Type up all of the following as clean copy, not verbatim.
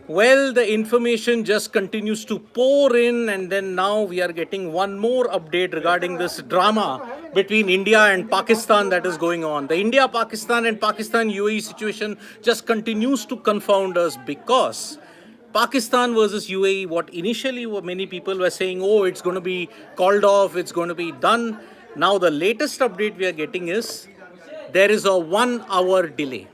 Well, the information just continues to pour in, and then now we are getting one more update regarding this drama between India and Pakistan that is going on. The India, Pakistan, and Pakistan UAE situation just continues to confound us because Pakistan versus UAE, what initially many people were saying, oh, it's going to be called off, it's going to be done. Now, the latest update we are getting is there is a 1 hour delay.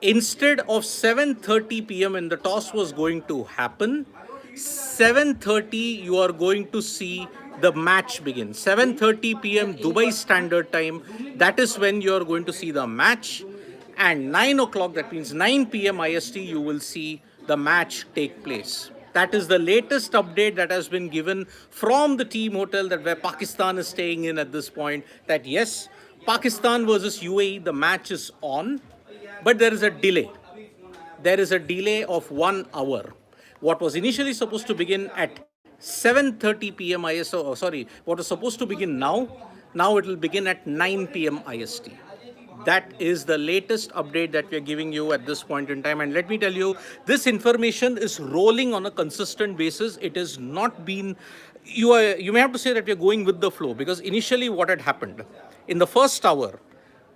Instead of 7:30 p.m. when the toss was going to happen, 7:30 you are going to see the match begin. 7:30 p.m. Dubai Standard Time, that is when you are going to see the match. And 9 o'clock, that means 9 p.m. IST, you will see the match take place. That is the latest update that has been given from the team hotel that where Pakistan is staying in at this point, that yes, Pakistan versus UAE, the match is on, but there is a delay. There is a delay of 1 hour. What was initially supposed to begin at 7:30 p.m. IST, what was supposed to begin now it will begin at 9 p.m. IST. That is the latest update that we are giving you at this point in time. And let me tell you, this information is rolling on a consistent basis. It has not been, you may have to say that we are going with the flow, because initially what had happened in the first hour,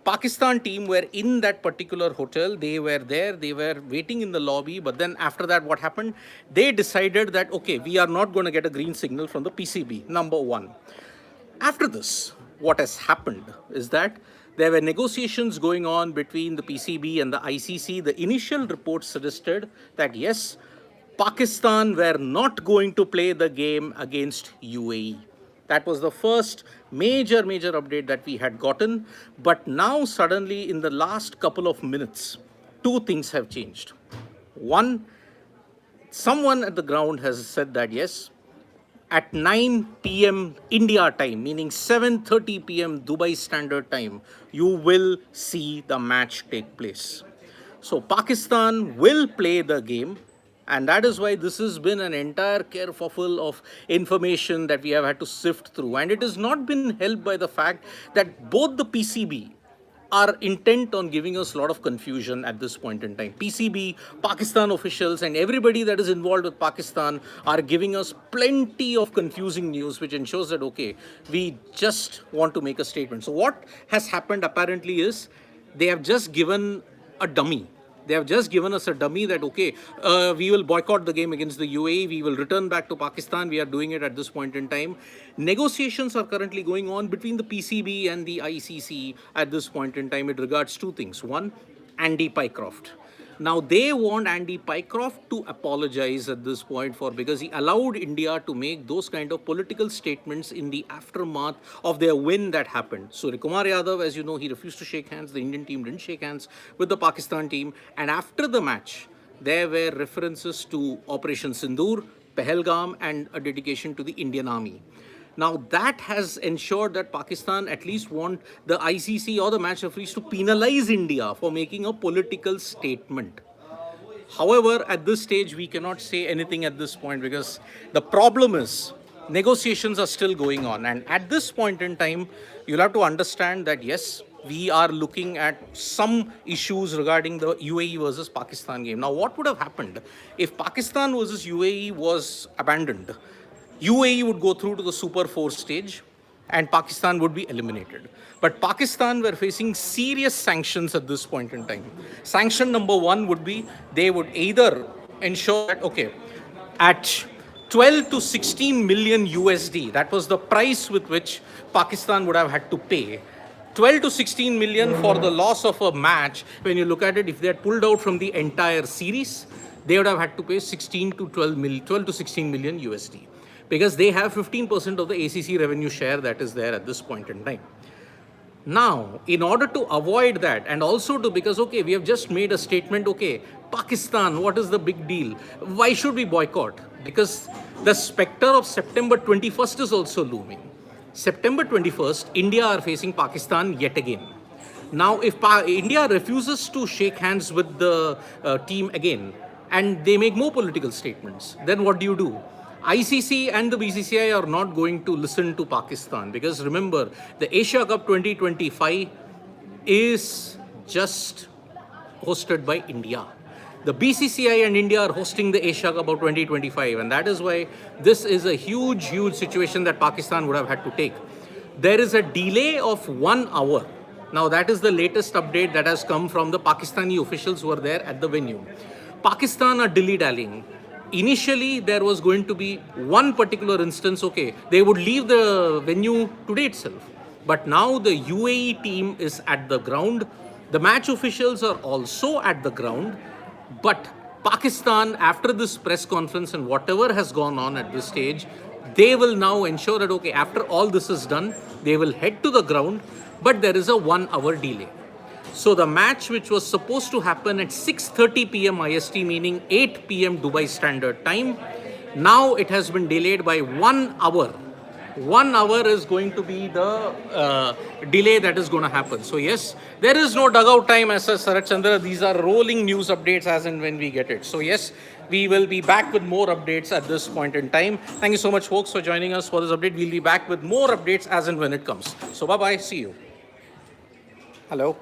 Pakistan team were in that particular hotel. They were there. They were waiting in the lobby. But then after that, what happened? They decided that, okay, we are not going to get a green signal from the PCB, number one. After this, what has happened is that there were negotiations going on between the PCB and the ICC. The initial report suggested that, yes, Pakistan were not going to play the game against UAE. That was the first major update that we had gotten. But now suddenly in the last couple of minutes, two things have changed. One, someone at the ground has said that yes, at 9 p.m. India time, meaning 7:30 p.m. Dubai Standard Time, you will see the match take place. So Pakistan will play the game. And that is why this has been an entire kerfuffle of information that we have had to sift through. And it has not been helped by the fact that both the PCB are intent on giving us a lot of confusion at this point in time. PCB, Pakistan officials, and everybody that is involved with Pakistan are giving us plenty of confusing news, which ensures that, okay, we just want to make a statement. So what has happened apparently is they have just given a dummy. They have just given us a dummy that, okay, we will boycott the game against the UAE. We will return back to Pakistan. We are doing it at this point in time. Negotiations are currently going on between the PCB and the ICC at this point in time. It regards two things. One, Andy Pycroft. Now, they want Andy Pycroft to apologize at this point because he allowed India to make those kind of political statements in the aftermath of their win that happened. Suryakumar Yadav, as you know, he refused to shake hands. The Indian team didn't shake hands with the Pakistan team. And after the match, there were references to Operation Sindoor, Pahalgam, and a dedication to the Indian Army. Now, that has ensured that Pakistan at least want the ICC or the match referees to penalize India for making a political statement. However, at this stage, we cannot say anything at this point because the problem is negotiations are still going on. And at this point in time, you'll have to understand that, yes, we are looking at some issues regarding the UAE versus Pakistan game. Now, what would have happened if Pakistan versus UAE was abandoned? UAE would go through to the Super 4 stage and Pakistan would be eliminated. But Pakistan were facing serious sanctions at this point in time. Sanction number one would be they would either ensure that, okay, at 12 to 16 million USD, that was the price with which Pakistan would have had to pay. 12 to 16 million for the loss of a match. When you look at it, if they had pulled out from the entire series, they would have had to pay 12 to 16 million USD. Because they have 15% of the ACC revenue share that is there at this point in time. Now, in order to avoid that, and also because, okay, we have just made a statement, okay, Pakistan, what is the big deal? Why should we boycott? Because the specter of September 21st is also looming. September 21st, India are facing Pakistan yet again. Now, if India refuses to shake hands with the team again, and they make more political statements, then what do? ICC and the BCCI are not going to listen to Pakistan because remember, the Asia Cup 2025 is just hosted by India. The BCCI and India are hosting the Asia Cup about 2025, and that is why this is a huge, huge situation that Pakistan would have had to take. There is a delay of 1 hour. Now, that is the latest update that has come from the Pakistani officials who are there at the venue. Pakistan are dilly-dallying. Initially, there was going to be one particular instance, okay, they would leave the venue today itself. But now the UAE team is at the ground. The match officials are also at the ground. But Pakistan, after this press conference and whatever has gone on at this stage, they will now ensure that, okay, after all this is done, they will head to the ground, but there is a 1 hour delay. So the match, which was supposed to happen at 6:30 p.m. IST, meaning 8 p.m. Dubai Standard Time, now it has been delayed by 1 hour. 1 hour is going to be the delay that is going to happen. So yes, there is no dugout time as such, Sarat Chandra. These are rolling news updates as and when we get it. So yes, we will be back with more updates at this point in time. Thank you so much, folks, for joining us for this update. We'll be back with more updates as and when it comes. So bye-bye. See you. Hello.